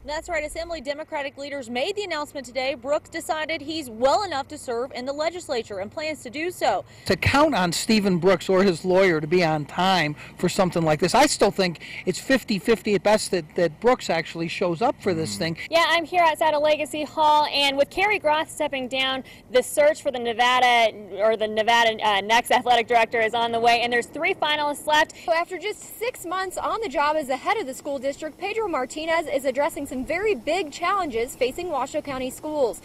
That's right. Assembly Democratic leaders made the announcement today. Brooks decided he's well enough to serve in the legislature and plans to do so. To count on Stephen Brooks or his lawyer to be on time for something like this, I still think it's 50-50 at best that Brooks actually shows up for this thing. Yeah, I'm here outside of Legacy Hall, and with Carrie Groth stepping down, the search for the Nevada next athletic director is on the way, and there's 3 finalists left. So after just 6 months on the job as the head of the school district, Pedro Martinez is addressing some very big challenges facing Washoe County schools.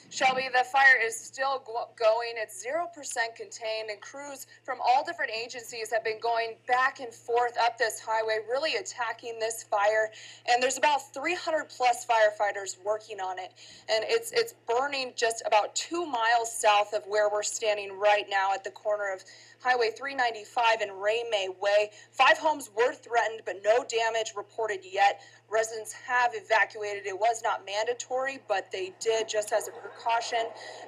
Shelby, the fire is still going. It's 0% contained, and crews from all different agencies have been going back and forth up this highway, really attacking this fire. And there's about 300 plus firefighters working on it. And it's burning just about 2 miles south of where we're standing right now at the corner of Highway 395 and Ray May Way. 5 homes were threatened, but no damage reported yet. Residents have evacuated. It was not mandatory, but they did just as a precaution.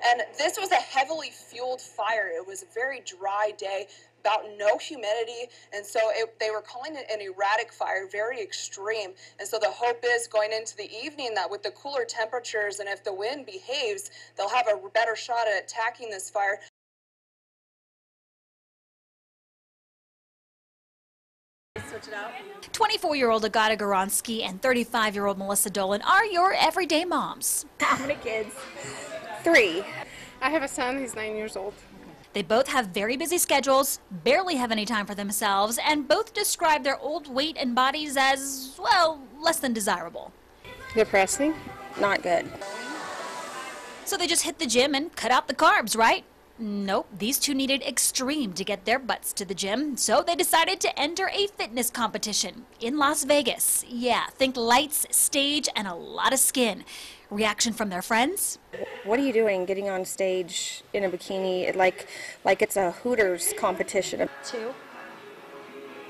And this was a heavily fueled fire. It was a very dry day, about no humidity, and so they were calling it an erratic fire, very extreme. And so the hope is going into the evening that with the cooler temperatures and if the wind behaves, they'll have a better shot at attacking this fire. Switch it out. 24-year-old Agata Goronsky and 35-year-old Melissa Dolan are your everyday moms. How many kids? 3. I have a son, he's 9 years old. They both have very busy schedules, barely have any time for themselves, and both describe their old weight and bodies as, well, less than desirable. Depressing? Not good. So they just hit the gym and cut out the carbs, right? Nope, these two needed extreme to get their butts to the gym, so they decided to enter a fitness competition in Las Vegas. Yeah, think lights, stage, and a lot of skin. Reaction from their friends? What are you doing getting on stage in a bikini like it's a Hooters competition? 2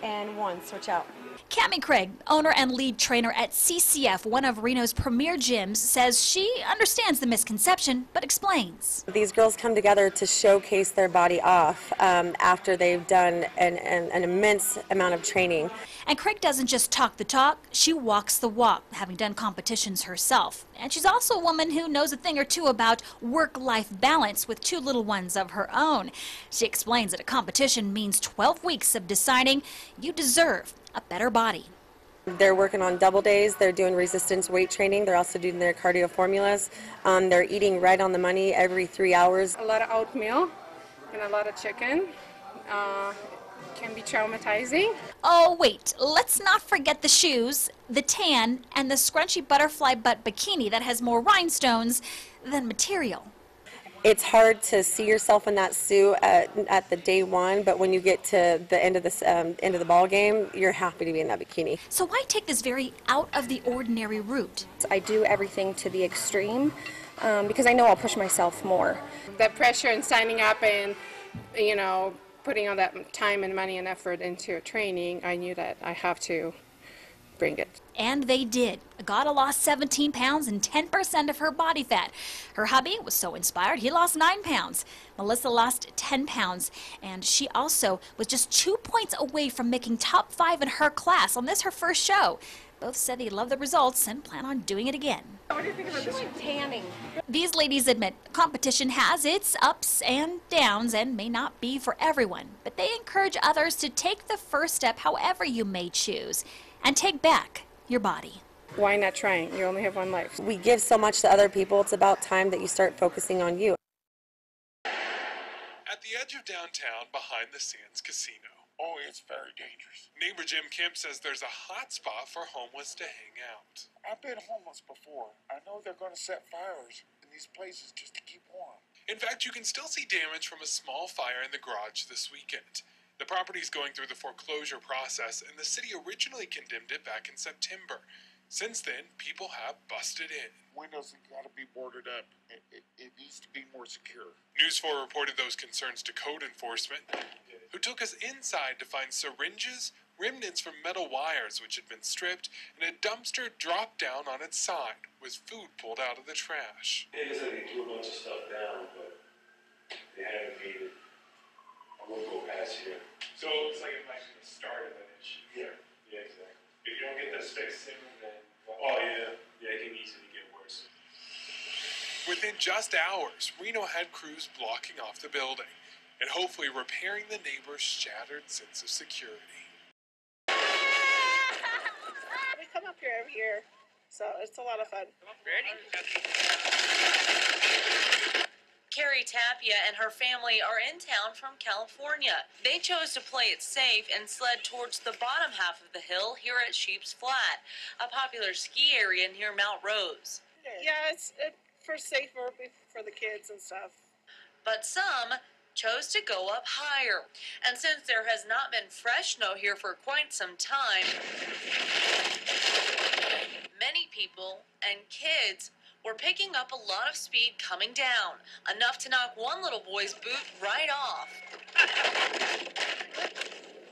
and 1, switch out. Cammie Craig, owner and lead trainer at CCF, one of Reno's premier gyms, says she understands the misconception, but explains. These girls come together to showcase their body off after they've done an immense amount of training. And Craig doesn't just talk the talk, she walks the walk, having done competitions herself. And she's also a woman who knows a thing or two about work-life balance with 2 little ones of her own. She explains that a competition means 12 weeks of deciding you deserve a better body. They're working on double days, they're doing resistance weight training, they're also doing their cardio formulas. They're eating right on the money every 3 hours. A lot of oatmeal and a lot of chicken. Can be traumatizing. Oh wait, let's not forget the shoes, the tan, and the scrunchy butterfly butt bikini that has more rhinestones than material. It's hard to see yourself in that suit at the day one, but when you get to the end of the ball game, you're happy to be in that bikini. So why take this very out of the ordinary route? I do everything to the extreme because I know I'll push myself more. That pressure and signing up and, putting all that time and money and effort into a training, I knew that I have to bring it. And they did. Agata lost 17 pounds and 10% of her body fat. Her hubby was so inspired, he lost 9 pounds. Melissa lost 10 pounds, and she also was just 2 points away from making top 5 in her class on this, her first show. Both said they love the results and plan on doing it again. What do you think about this? Tanning. These ladies admit competition has its ups and downs and may not be for everyone, but they encourage others to take the first step however you may choose and take back your body. Why not trying? You only have one life. We give so much to other people, it's about time that you start focusing on you. At the edge of downtown, behind the Sands Casino. Oh, it's very dangerous. Neighbor Jim Kemp says there's a hot spot for homeless to hang out. I've been homeless before. I know they're going to set fires in these places just to keep warm. In fact, you can still see damage from a small fire in the garage this weekend. The property is going through the foreclosure process, and the city originally condemned it back in September. Since then, people have busted in. Windows have got to be boarded up. It needs to be more secure. News 4 reported those concerns to code enforcement, who took us inside to find syringes, remnants from metal wires which had been stripped, and a dumpster dropped down on its side with food pulled out of the trash. It looks like they threw a bunch of stuff down, but they haven't made it. I won't go past here. So it looks like it might be the start of an issue. Yeah, exactly. If you don't get this fixed soon, then... Oh, yeah. Within just hours, Reno had crews blocking off the building and hopefully repairing the neighbors' shattered sense of security. We come up here every year, so it's a lot of fun. Ready? Carrie Tapia and her family are in town from California. They chose to play it safe and sled towards the bottom half of the hill here at Sheep's Flat, a popular ski area near Mount Rose. Yeah, it's for safer for the kids and stuff. But some chose to go up higher. And since there has not been fresh snow here for quite some time, many people and kids were picking up a lot of speed coming down, enough to knock one little boy's boot right off.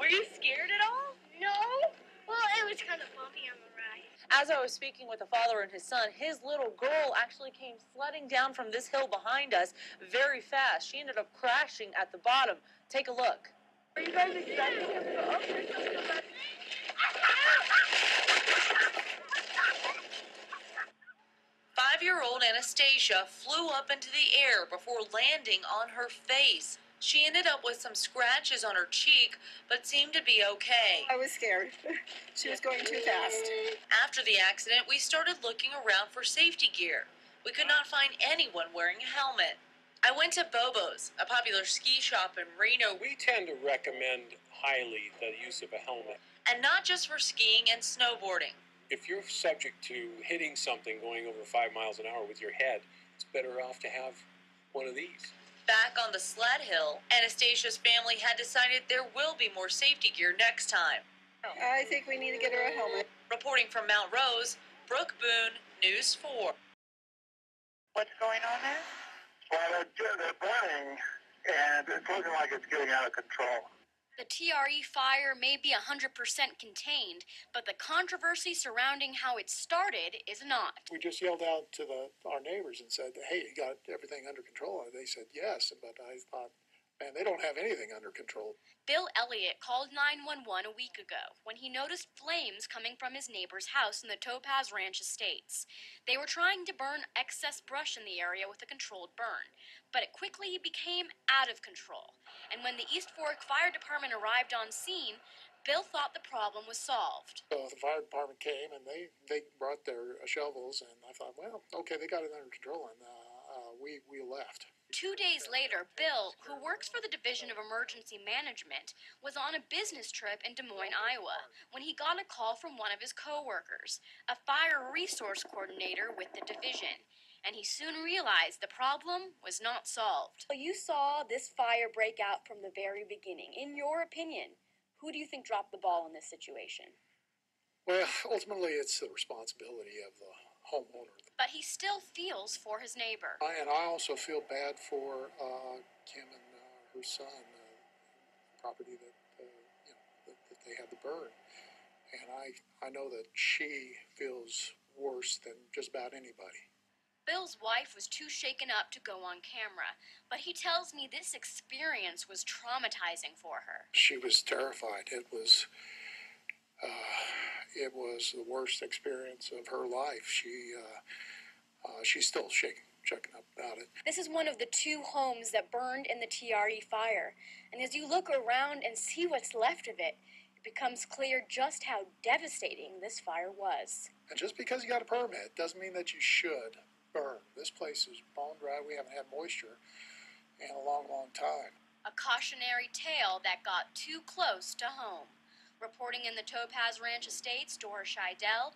Were you scared at all? No. Well, it was kind of bumpy on the ride. As I was speaking with the father and his son, his little girl actually came sledding down from this hill behind us very fast. She ended up crashing at the bottom. Take a look. Are you guys excited? 5-year-old Anastasia flew up into the air before landing on her face. She ended up with some scratches on her cheek, but seemed to be okay. I was scared. She was going too fast. After the accident, we started looking around for safety gear. We could not find anyone wearing a helmet. I went to Bobo's, a popular ski shop in Reno. We tend to recommend highly the use of a helmet. And not just for skiing and snowboarding. If you're subject to hitting something going over 5 miles an hour with your head, it's better off to have one of these. Back on the sled hill, Anastasia's family had decided there will be more safety gear next time. I think we need to get her a helmet. Reporting from Mount Rose, Brooke Boone, News 4. What's going on there? Well, they're burning, and it's looking like it's getting out of control. The TRE fire may be 100% contained, but the controversy surrounding how it started is not. We just yelled out to our neighbors and said, hey, you got everything under control? And they said yes, but I thought, man, they don't have anything under control. Bill Elliott called 911 a week ago when he noticed flames coming from his neighbor's house in the Topaz Ranch Estates. They were trying to burn excess brush in the area with a controlled burn, but it quickly became out of control. And when the East Fork Fire Department arrived on scene, Bill thought the problem was solved. So the fire department came and they brought their shovels, and I thought, well, okay, they got it under control, and we left. 2 days later, Bill, who works for the Division of Emergency Management, was on a business trip in Des Moines, Iowa, when he got a call from one of his co-workers, a fire resource coordinator with the division, and he soon realized the problem was not solved. You saw this fire break out from the very beginning. In your opinion, who do you think dropped the ball in this situation? Well, ultimately, it's the responsibility of the homeowner. But he still feels for his neighbor. And I also feel bad for Kim and her son, the property that they had to burn. And I know that she feels worse than just about anybody. Bill's wife was too shaken up to go on camera, but he tells me this experience was traumatizing for her. She was terrified. It was the worst experience of her life. She's still shaken up about it. This is one of the 2 homes that burned in the TRE fire. And as you look around and see what's left of it, it becomes clear just how devastating this fire was. And just because you got a permit doesn't mean that you should burn. This place is bone dry. We haven't had moisture in a long, long time. A cautionary tale that got too close to home. Reporting in the Topaz Ranch Estates, Dora Scheidel,